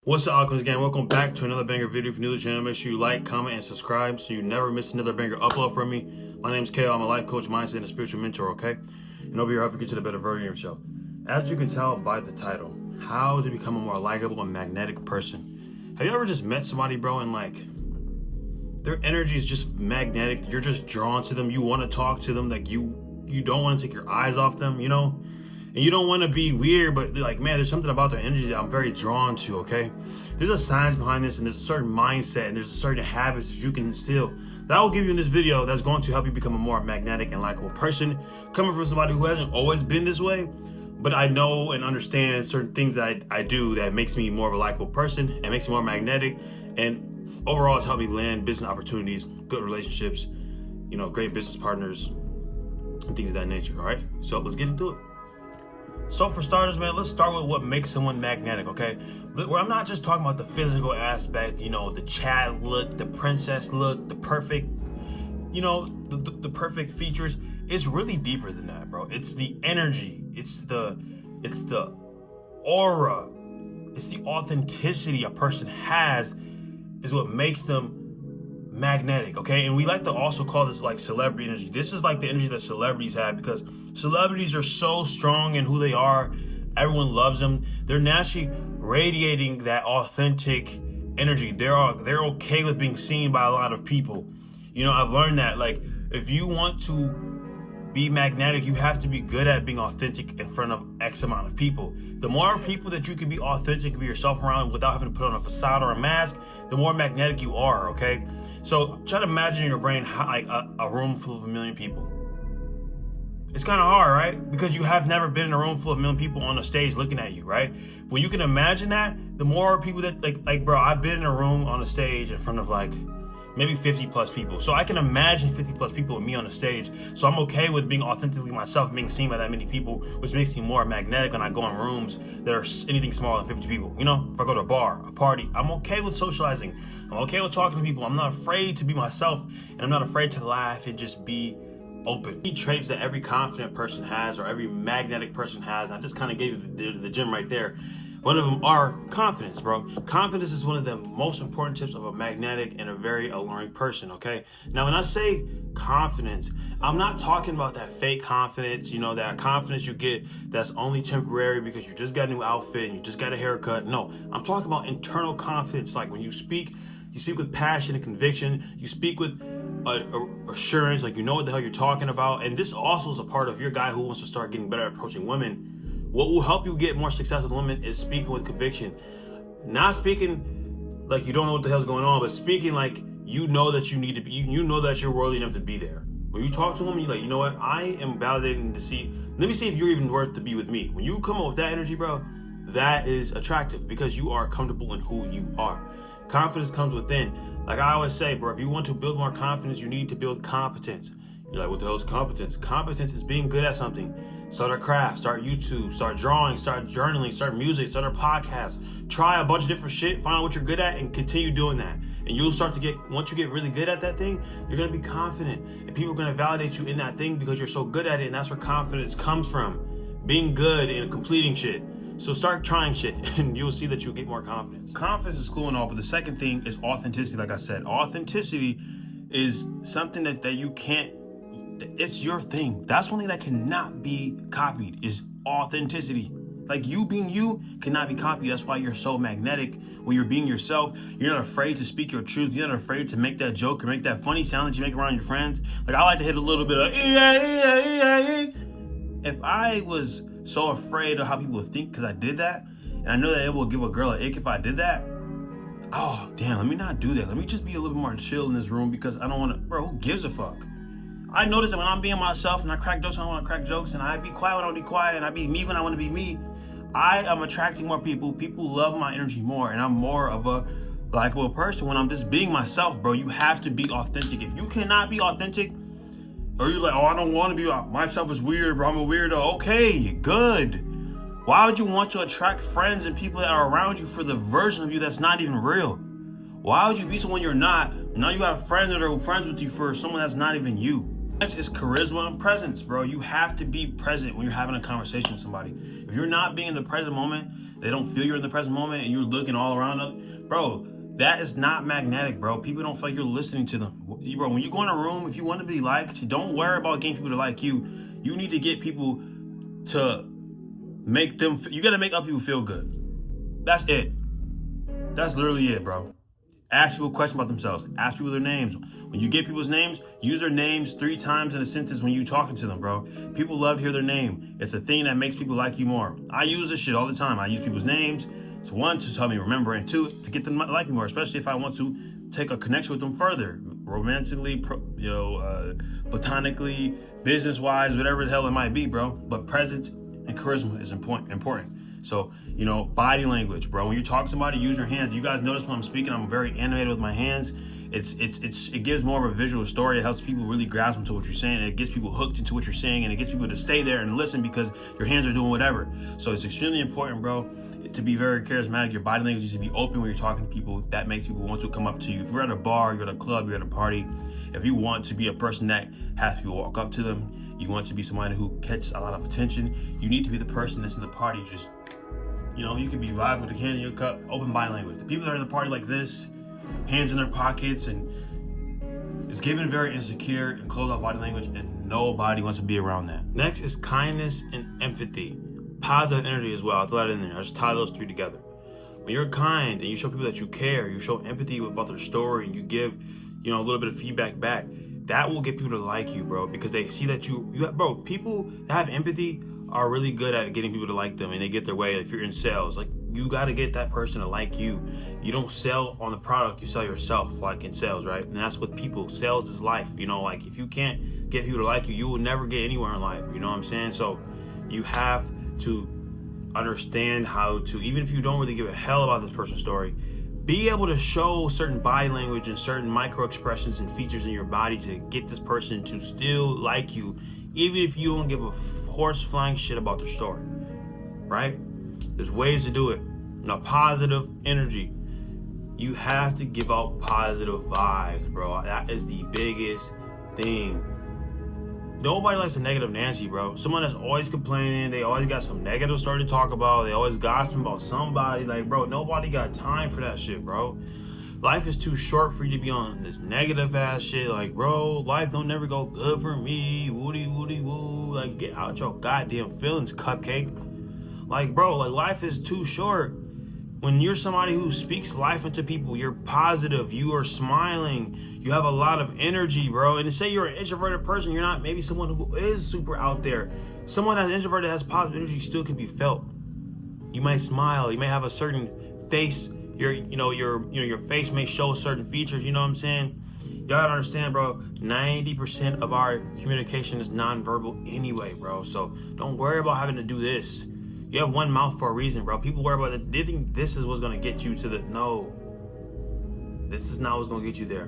What's up, Alchemist Gang? Welcome back to another banger video. If you're new to the channel, make sure you like, comment, and subscribe so you never miss another banger upload from me. My name is Kale. I'm a life coach, mindset, and a spiritual mentor, okay? And over here, I help you get to the better version of yourself. As you can tell by the title, how to become a more likable and magnetic person. Have you ever just met somebody, bro, and like, their energy is just magnetic. You're just drawn to them. You want to talk to them. Like, you don't want to take your eyes off them, you know? And you don't want to be weird, but like, man, there's something about their energy that I'm very drawn to, okay? There's a science behind this, and there's a certain mindset, and there's certain habits that you can instill that I will give you in this video that's going to help you become a more magnetic and likable person, coming from somebody who hasn't always been this way, but I know and understand certain things that I do that makes me more of a likable person and makes me more magnetic, and overall it's helped me land business opportunities, good relationships, you know, great business partners, and things of that nature, all right? So let's get into it. So for starters, man, let's start with what makes someone magnetic, okay? Where I'm not just talking about the physical aspect, you know, the Chad look, the princess look, the perfect, you know, the perfect features. It's really deeper than that, bro. It's the energy, it's the aura, it's the authenticity a person has is what makes them magnetic, okay? And we like to also call this like celebrity energy. This is like the energy that celebrities have, because celebrities are so strong in who they are. Everyone loves them. They're naturally radiating that authentic energy. They're okay with being seen by a lot of people. You know, I've learned that, like, if you want to be magnetic, you have to be good at being authentic in front of X amount of people. The more people that you can be authentic and be yourself around without having to put on a facade or a mask, the more magnetic you are, okay? So try to imagine in your brain how, like a room full of 1 million people. It's kind of hard, right? Because you have never been in a room full of 1 million people on a stage looking at you, right? When you can imagine that, the more people that, like bro, I've been in a room on a stage in front of like maybe 50 plus people. So I can imagine 50 plus people with me on the stage. So I'm okay with being authentically myself, being seen by that many people, which makes me more magnetic when I go in rooms that are anything smaller than 50 people. You know, if I go to a bar, a party, I'm okay with socializing. I'm okay with talking to people. I'm not afraid to be myself, and I'm not afraid to laugh and just be open. Key traits that every confident person has, or every magnetic person has, and I just kind of gave you the gym right there. One of them are confidence, bro. Confidence is one of the most important tips of a magnetic and a very alluring person, okay? Now, when I say confidence, I'm not talking about that fake confidence, you know, that confidence you get that's only temporary because you just got a new outfit and you just got a haircut. No, I'm talking about internal confidence. Like when you speak with passion and conviction. You speak with assurance, like you know what the hell you're talking about. And this also is a part of your guy who wants to start getting better at approaching women. What will help you get more success with women is speaking with conviction. Not speaking like you don't know what the hell's going on, but speaking like you know that you need to be, you know that you're worthy enough to be there. When you talk to them, you're like, you know what, I am validating to see, let me see if you're even worth to be with me. When you come up with that energy, bro, that is attractive because you are comfortable in who you are. Confidence comes within. Like I always say, bro, if you want to build more confidence, you need to build competence. You're like, what the hell is competence? Competence is being good at something. Start a craft, start YouTube, start drawing, start journaling, start music, start a podcast. Try a bunch of different shit, find out what you're good at, and continue doing that. And you'll start to get, once you get really good at that thing, you're gonna be confident. And people are gonna validate you in that thing because you're so good at it, and that's where confidence comes from. Being good and completing shit. So start trying shit and you'll see that you'll get more confidence. Confidence is cool and all, but the second thing is authenticity. Like I said, authenticity is something that you can't, it's your thing. That's one thing that cannot be copied is authenticity. Like you being you cannot be copied. That's why you're so magnetic. When you're being yourself, you're not afraid to speak your truth. You're not afraid to make that joke or make that funny sound that you make around your friends. Like I like to hit a little bit of if I was so afraid of how people would think because I did that, and I know that it will give a girl an ick if I did that, oh damn, let me not do that. Let me just be a little bit more chill in this room because I don't want to, bro, who gives a fuck? I notice that when I'm being myself and I crack jokes when I want to crack jokes, and I be quiet when I want to be quiet, and I be me when I want to be me, I am attracting more people. People love my energy more, and I'm more of a likable person when I'm just being myself, bro. You have to be authentic. If you cannot be authentic, or you're like, oh, I don't want to be, myself is weird, bro, I'm a weirdo. Okay, good. Why would you want to attract friends and people that are around you for the version of you that's not even real? Why would you be someone you're not? Now you have friends that are friends with you for someone that's not even you. Next is charisma and presence, bro. You have to be present when you're having a conversation with somebody. If you're not being in the present moment, they don't feel you're in the present moment, and you're looking all around, bro, that is not magnetic, bro. People don't feel like you're listening to them. Bro, when you go in a room, if you want to be liked, don't worry about getting people to like you. You need to get people to make them, you got to make other people feel good. That's it. That's literally it, bro. Ask people questions about themselves. Ask people their names. When you get people's names, use their names 3 times in a sentence when you talking to them, bro. People love to hear their name. It's a thing that makes people like you more. I use this shit all the time. I use people's names. So 1, to help me remember, and 2, to get them to like me more, especially if I want to take a connection with them further, romantically, platonically, business-wise, whatever the hell it might be, bro. But presence and charisma is important. So, body language, bro. When you talk to somebody, use your hands. You guys notice when I'm speaking, I'm very animated with my hands. It gives more of a visual story. It helps people really grasp into what you're saying. It gets people hooked into what you're saying, and it gets people to stay there and listen because your hands are doing whatever. So it's extremely important, bro, to be very charismatic. Your body language needs to be open when you're talking to people. That makes people want to come up to you. If you're at a bar, you're at a club, you're at a party, if you want to be a person that has people walk up to them, you want to be somebody who catches a lot of attention, you need to be the person that's in the party. Just, you can be vibing with a hand in your cup, open body language. The people that are in the party like this, hands in their pockets, and it's given very insecure and closed off body language, and nobody wants to be around that. Next is kindness and empathy. Positive energy as well. I'll throw that in there. I'll just tie those 3 together. When you're kind and you show people that you care, you show empathy about their story, and you give, a little bit of feedback back, that will get people to like you, bro, because they see that bro, people that have empathy are really good at getting people to like them, and they get their way. If you're in sales, like, you got to get that person to like you. You don't sell on the product, you sell yourself, like in sales, right? And that's what sales is life. Like, if you can't get people to like you, you will never get anywhere in life. You know what I'm saying? So you have to understand how to, even if you don't really give a hell about this person's story, be able to show certain body language and certain micro expressions and features in your body to get this person to still like you, even if you don't give a horse flying shit about their story, right? There's ways to do it. Now, positive energy. You have to give out positive vibes, bro. That is the biggest thing. Nobody likes a negative Nancy, bro. Someone that's always complaining. They always got some negative story to talk about. They always gossiping about somebody. Like, bro, nobody got time for that shit, bro. Life is too short for you to be on this negative ass shit. Like, bro, life don't never go good for me. Woody, woody, woo. Like, get out your goddamn feelings, cupcake. Like, bro, life is too short. When you're somebody who speaks life into people, you're positive, you are smiling, you have a lot of energy, bro. And to say you're an introverted person, you're not maybe someone who is super out there. Someone that's introverted has positive energy still can be felt. You might smile, you may have a certain face, your face may show certain features, you know what I'm saying? Y'all gotta understand, bro, 90% of our communication is nonverbal anyway, bro. So don't worry about having to do this. You have one mouth for a reason, bro. People worry about it. They think this is what's going to get you to no. This is not what's going to get you there.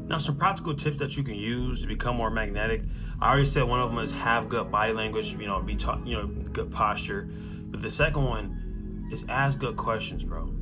Now, some practical tips that you can use to become more magnetic. I already said one of them is have good body language, be taught, good posture. But the second one is ask good questions, bro.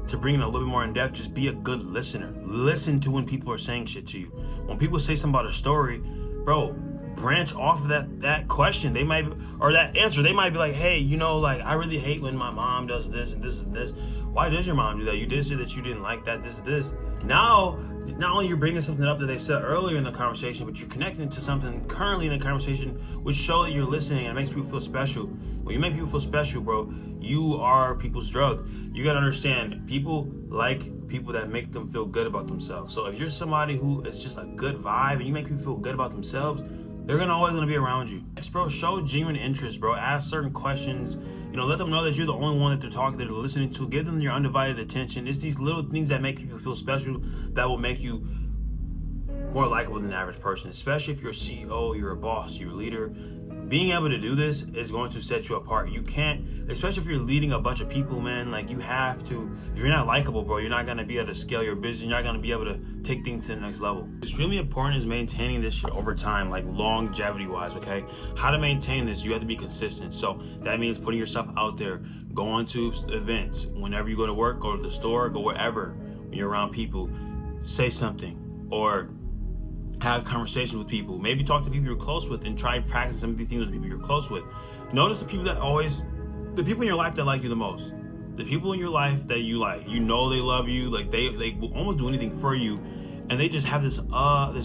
To bring it a little bit more in depth, just be a good listener. Listen to when people are saying shit to you. When people say something about a story, bro, branch off of that question. They might be, or that answer, they might be like, hey, I really hate when my mom does this and this and this. Why does your mom do that? You did say that you didn't like that, this and this. Now, not only you're bringing something up that they said earlier in the conversation, but you're connecting to something currently in the conversation, which shows that you're listening and it makes people feel special. When you make people feel special, bro, you are people's drug. You gotta understand, people like people that make them feel good about themselves. So if you're somebody who is just a good vibe and you make people feel good about themselves, they're always gonna be around you. Next, bro, show genuine interest, bro. Ask certain questions. Let them know that you're the only one that they're listening to. Give them your undivided attention. It's these little things that make people feel special that will make you more likable than the average person, especially if you're a CEO, you're a boss, you're a leader. Being able to do this is going to set you apart. You can't, especially if you're leading a bunch of people, man, like you have to, if you're not likable, bro, you're not going to be able to scale your business. You're not going to be able to take things to the next level. Extremely important is maintaining this shit over time, like longevity wise, okay? How to maintain this, you have to be consistent. So that means putting yourself out there, going to events. Whenever you go to work, go to the store, go wherever, when you're around people. say something, or have conversations with people. Maybe talk to people you're close with and try and practice some of these things with people you're close with. Notice the people in your life that like you the most. The people in your life that you like, they love you, like they will almost do anything for you, and they just have this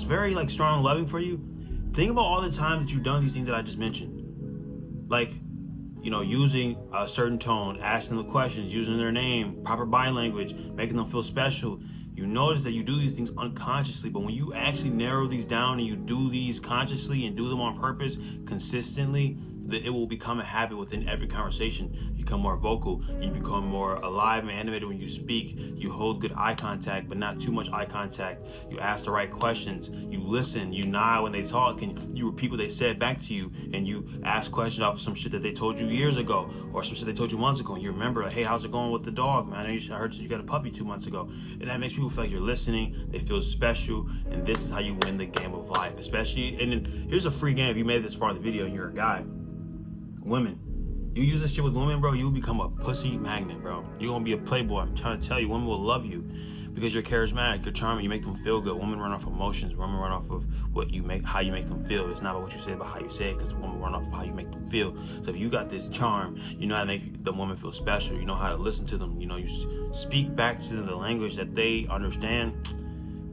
very like strong loving for you. Think about all the times that you've done these things that I just mentioned, like using a certain tone, asking them questions, using their name, proper body language, making them feel special. You notice that you do these things unconsciously, but when you actually narrow these down and you do these consciously and do them on purpose consistently, it will become a habit within every conversation. You become more vocal, you become more alive and animated when you speak. You hold good eye contact, but not too much eye contact. You ask the right questions, you listen, you nod when they talk, and you repeat what they said back to you, and you ask questions off of some shit that they told you years ago, or some shit they told you months ago, and you remember, like, hey, how's it going with the dog, man? I heard you got a puppy 2 months ago. And that makes people feel like you're listening, they feel special, and this is how you win the game of life. Especially, and then here's a free game if you made it this far in the video and you're a guy. Women, you use this shit with women, bro, you will become a pussy magnet, bro. You're gonna be a playboy. I'm trying to tell you, women will love you because you're charismatic, you're charming, you make them feel good. Women run off emotions. Women run off of how you make them feel. It's not about what you say, but how you say it, because women run off of how you make them feel. So if you got this charm, you know how to make the woman feel special. You know how to listen to them. You speak back to them the language that they understand.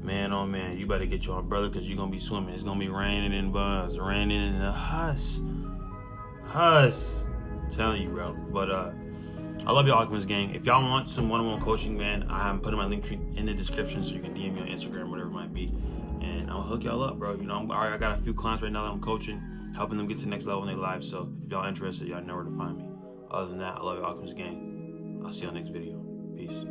Man, oh man, you better get your umbrella because you're gonna be swimming. It's gonna be raining in buns, raining in the huss. I'm telling you, bro. But I love y'all, Alchemist gang. If y'all want some one-on-one coaching, man, I'm putting my link tree in the description so you can DM me on Instagram, whatever it might be, and I'll hook y'all up, bro. I got a few clients right now that I'm coaching, helping them get to the next level in their lives. So if y'all interested, y'all know where to find me. Other than that, I love y'all, Alchemist gang. I'll see y'all next video. Peace.